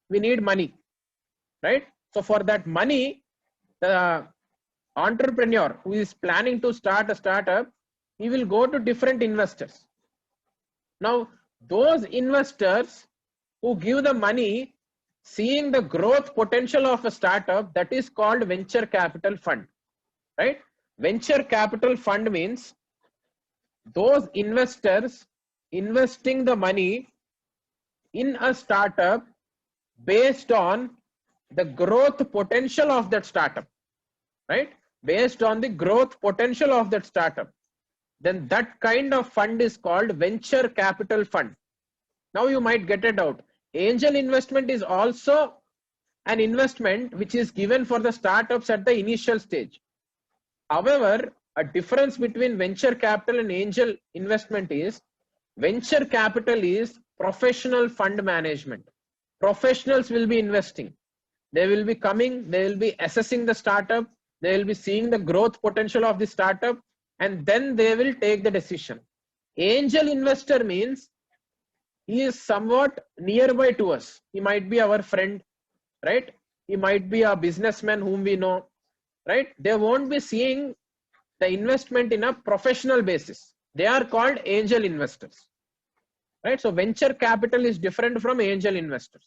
We need money, right? So for that money, the entrepreneur who is planning to start a startup, he will go to different investors. Now, those investors who give the money, seeing the growth potential of a startup, that is called venture capital fund, right? Venture capital fund means those investors investing the money in a startup based on the growth potential of that startup, right? Based on the growth potential of that startup. Then that kind of fund is called venture capital fund. Now you might get a doubt. Angel investment is also an investment which is given for the startups at the initial stage. However, a difference between venture capital and angel investment is venture capital is professional fund management. Professionals will be investing. They will be coming, they will be assessing the startup, they will be seeing the growth potential of the startup, and then they will take the decision. Angel investor means he is somewhat nearby to us. He might be our friend, right? He might be a businessman whom we know, right? They won't be seeing the investment in a professional basis. They are called angel investors, right? So venture capital is different from angel investors.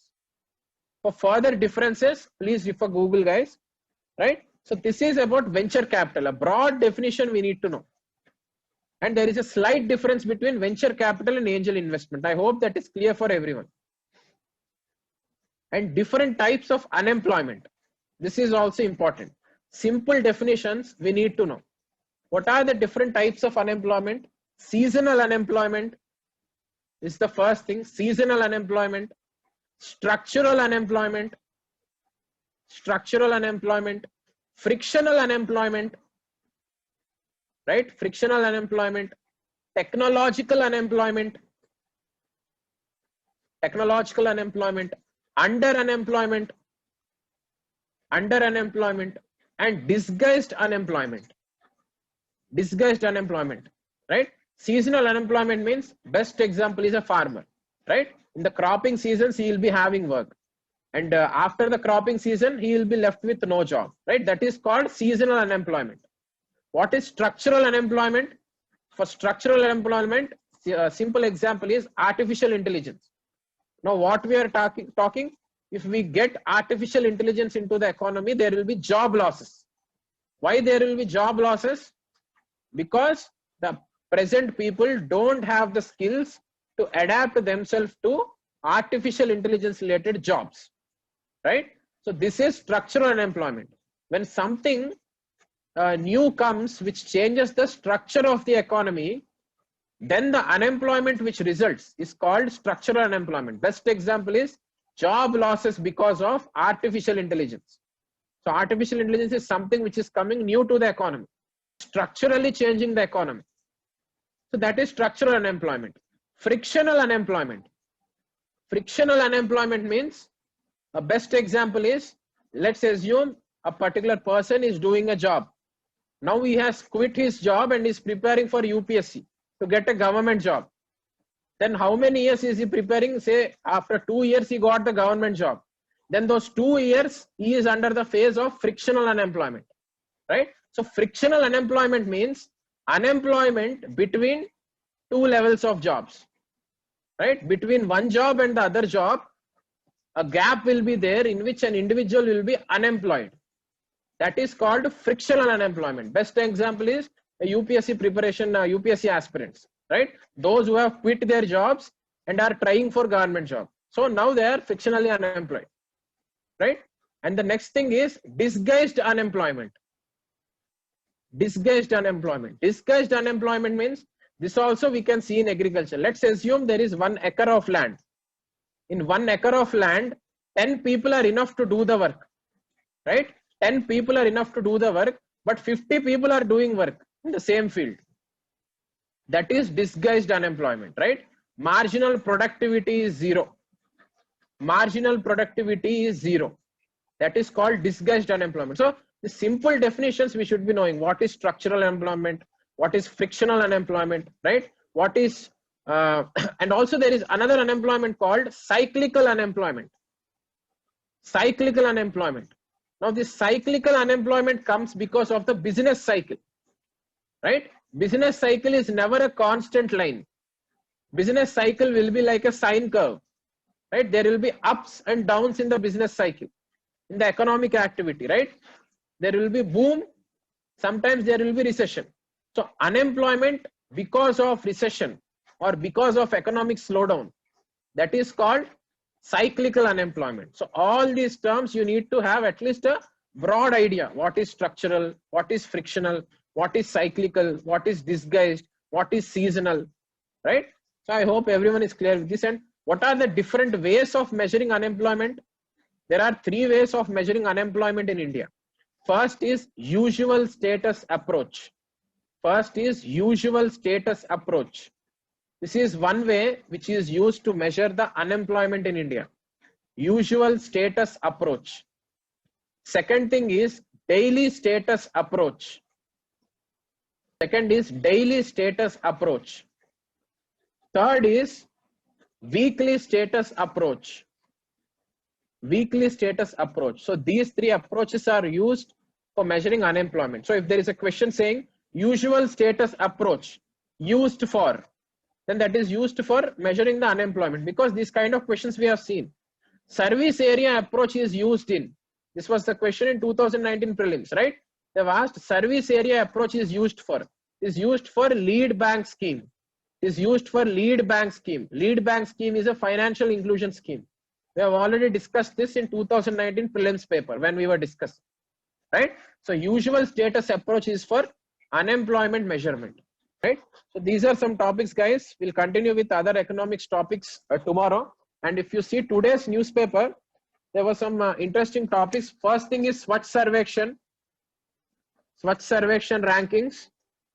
For further differences, please refer Google, guys, right? So this is about venture capital, a broad definition we need to know. And there is a slight difference between venture capital and angel investment. I hope that is clear for everyone. And different types of unemployment. This is also important. Simple definitions we need to know. What are the different types of unemployment? Seasonal unemployment is the first thing. Seasonal unemployment. Structural unemployment. Structural unemployment. Frictional unemployment. Right? Frictional unemployment. Technological unemployment. Technological unemployment. Under unemployment. under unemployment, and disguised unemployment. Disguised unemployment, right? Seasonal unemployment means, best example is a farmer, right? In the cropping seasons, he will be having work. And after the cropping season, he will be left with no job, right? That is called seasonal unemployment. What is structural unemployment? For structural unemployment, a simple example is artificial intelligence. Now, what we are talking, if we get artificial intelligence into the economy, there will be job losses. Why there will be job losses? Because the present people don't have the skills to adapt themselves to artificial intelligence related jobs, right? So this is structural unemployment. When something new comes which changes the structure of the economy, then the unemployment which results is called structural unemployment. Best example is job losses because of artificial intelligence. So artificial intelligence is something which is coming new to the economy, structurally changing the economy. So that is structural unemployment. Frictional unemployment. Frictional unemployment means, a best example is, let's assume a particular person is doing a job. Now he has quit his job and is preparing for UPSC to get a government job. Then how many years is he preparing? Say after 2 years he got the government job. Then those 2 years he is under the phase of frictional unemployment, right? So frictional unemployment means unemployment between two levels of jobs, right? Between one job and the other job, a gap will be there in which an individual will be unemployed. That is called frictional unemployment. Best example is a UPSC preparation, UPSC aspirants, right? Those who have quit their jobs and are trying for government job. So now they are frictionally unemployed, right? And the next thing is disguised unemployment. Disguised unemployment. Disguised unemployment means, this also we can see in agriculture. Let's assume there is 1 acre of land. In 1 acre of land, 10 people are enough to do the work, right? 10 people are enough to do the work, but 50 people are doing work in the same field. That is disguised unemployment, right? Marginal productivity is 0. Marginal productivity is 0. That is called disguised unemployment. So the simple definitions we should be knowing: what is structural unemployment, what is frictional unemployment, right? What is and also there is another unemployment called cyclical unemployment. Cyclical unemployment. Now this cyclical unemployment comes because of the business cycle, right? Business cycle is never a constant line. Business cycle will be like a sine curve, right? There will be ups and downs in the business cycle, in the economic activity, right? There will be boom, sometimes there will be recession. So unemployment because of recession or because of economic slowdown, that is called cyclical unemployment. So all these terms you need to have at least a broad idea: what is structural, what is frictional, what is cyclical, what is disguised, what is seasonal, right? So I hope everyone is clear with this. And what are the different ways of measuring unemployment? There are 3 ways of measuring unemployment in India. First is usual status approach. First is usual status approach. This is one way which is used to measure the unemployment in India. Usual status approach. Second thing is daily status approach. Second is daily status approach. Third is weekly status approach. Weekly status approach. So these 3 approaches are used for measuring unemployment. So if there is a question saying usual status approach used for, then that is used for measuring the unemployment, because these kind of questions we have seen. Service area approach is used in, this was the question in 2019 prelims, right? They've asked service area approach is used for lead bank scheme. Is used for lead bank scheme. Lead bank scheme is a financial inclusion scheme. We have already discussed this in 2019 prelims paper when we were discussing, right? So usual status approach is for unemployment measurement, right? So these are some topics, guys. We'll continue with other economics topics tomorrow. And if you see today's newspaper, there were some interesting topics. First thing is Swachh Sarvekshan. Swachh Sarvekshan rankings,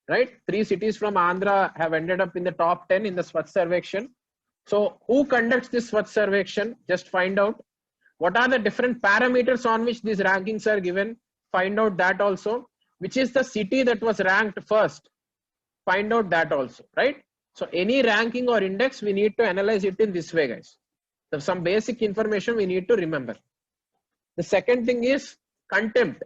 right? 3 cities from Andhra have ended up in the top 10 in the Swachh Sarvekshan. So who conducts this Swachh Sarvekshan? Just find out. What are the different parameters on which these rankings are given? Find out that also. Which is the city that was ranked first? Find out that also, right? So any ranking or index, we need to analyze it in this way, guys. So some basic information we need to remember. The second thing is contempt.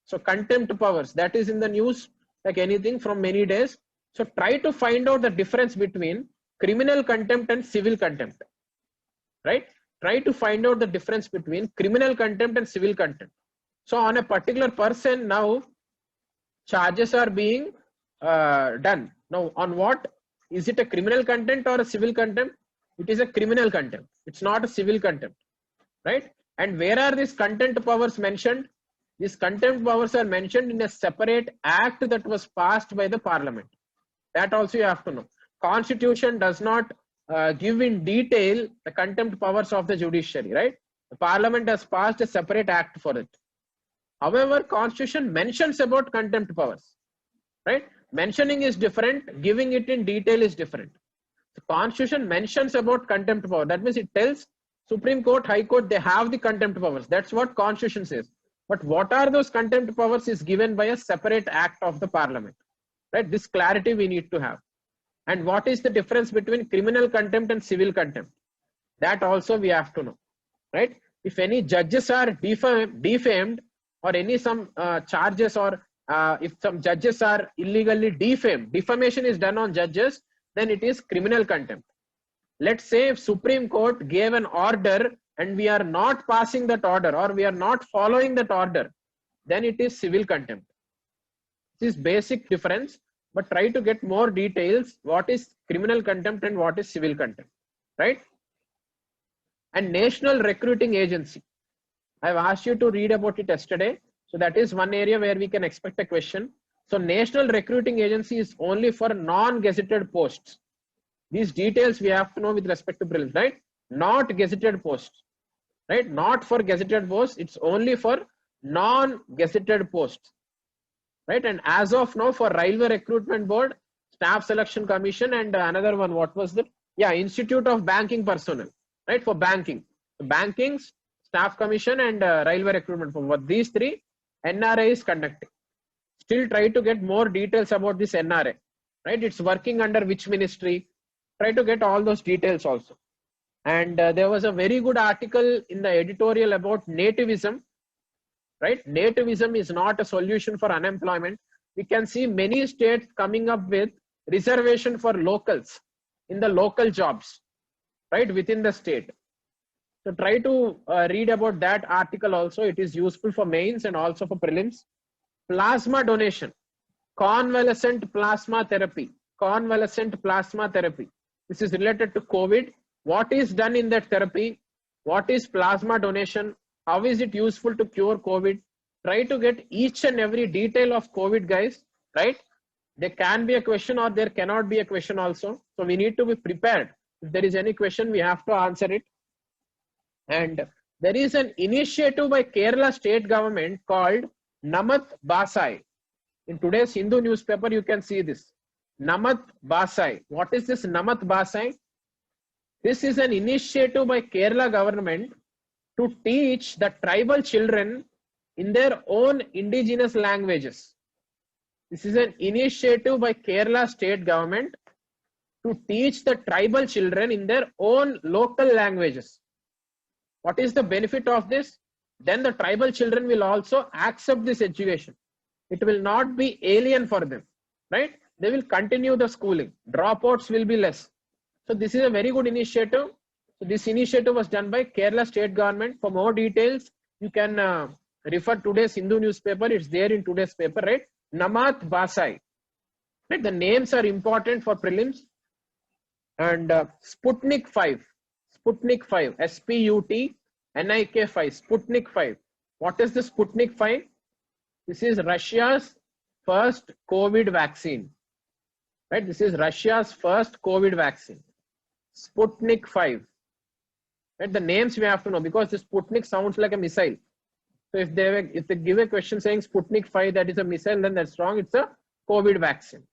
So contempt powers, that is in the news like anything from many days. So try to find out the difference between criminal contempt and civil contempt, right? Try to find out the difference between criminal contempt and civil contempt. So on a particular person now, charges are being done. Now on what? Is it a criminal contempt or a civil contempt? It is a criminal contempt. It's not a civil contempt, right? And where are these contempt powers mentioned? These contempt powers are mentioned in a separate act that was passed by the parliament. That also you have to know. Constitution does not give in detail the contempt powers of the judiciary, right? The parliament has passed a separate act for it. However, Constitution mentions about contempt powers, right? Mentioning is different, giving it in detail is different. The Constitution mentions about contempt power. That means it tells Supreme Court, High Court, they have the contempt powers. That's what Constitution says. But what are those contempt powers is given by a separate act of the parliament, right? This clarity we need to have. And what is the difference between criminal contempt and civil contempt? That also we have to know, right? If any judges are defamed or any some charges, or if some judges are illegally defamed, defamation is done on judges, then it is criminal contempt. Let's say if Supreme Court gave an order and we are not passing that order, or we are not following that order, then it is civil contempt. This is basic difference, but try to get more details. What is criminal contempt and what is civil contempt, right? And National Recruiting Agency. I've asked you to read about it yesterday. So that is one area where we can expect a question. So National Recruiting Agency is only for non-gazetted posts. These details we have to know with respect to prelims, right? Not gazetted posts, right? Not for gazetted posts. It's only for non-gazetted posts, right? And as of now, for Railway Recruitment Board, Staff Selection Commission, and another one, what was that? Yeah, Institute of Banking Personnel, right? For banking, banking, Staff Commission, and Railway Recruitment Board. What these three, NRA is conducting. Still try to get more details about this NRA, right? It's working under which ministry? Try to get all those details also. And there was a very good article in the editorial about nativism, right? Nativism is not a solution for unemployment. We can see many states coming up with reservation for locals in the local jobs, right? Within the state. So try to read about that article also. It is useful for mains and also for prelims. Plasma donation, convalescent plasma therapy, convalescent plasma therapy. This is related to COVID. What is done in that therapy? What is plasma donation? How is it useful to cure COVID? Try to get each and every detail of COVID, guys, right? There can be a question or there cannot be a question also. So we need to be prepared. If there is any question, we have to answer it. And there is an initiative by Kerala state government called Namath Basai. In today's Hindu newspaper, you can see this. Namath Basai. What is this Namath Basai? This is an initiative by Kerala government to teach the tribal children in their own indigenous languages. This is an initiative by Kerala state government to teach the tribal children in their own local languages. What is the benefit of this? Then the tribal children will also accept this education. It will not be alien for them, right? They will continue the schooling. Dropouts will be less. So this is a very good initiative. So this initiative was done by Kerala state government. For more details, you can refer today's Hindu newspaper. It's there in today's paper, right? Namath Basai. Right? The names are important for prelims. And Sputnik 5. Sputnik 5. SPUTNIK 5. Sputnik 5. What is the Sputnik 5? This is Russia's first COVID vaccine. Right? This is Russia's first COVID vaccine. Sputnik 5. Right? The names we have to know because the Sputnik sounds like a missile. So if they give a question saying Sputnik 5, that is a missile, then that's wrong. It's a COVID vaccine.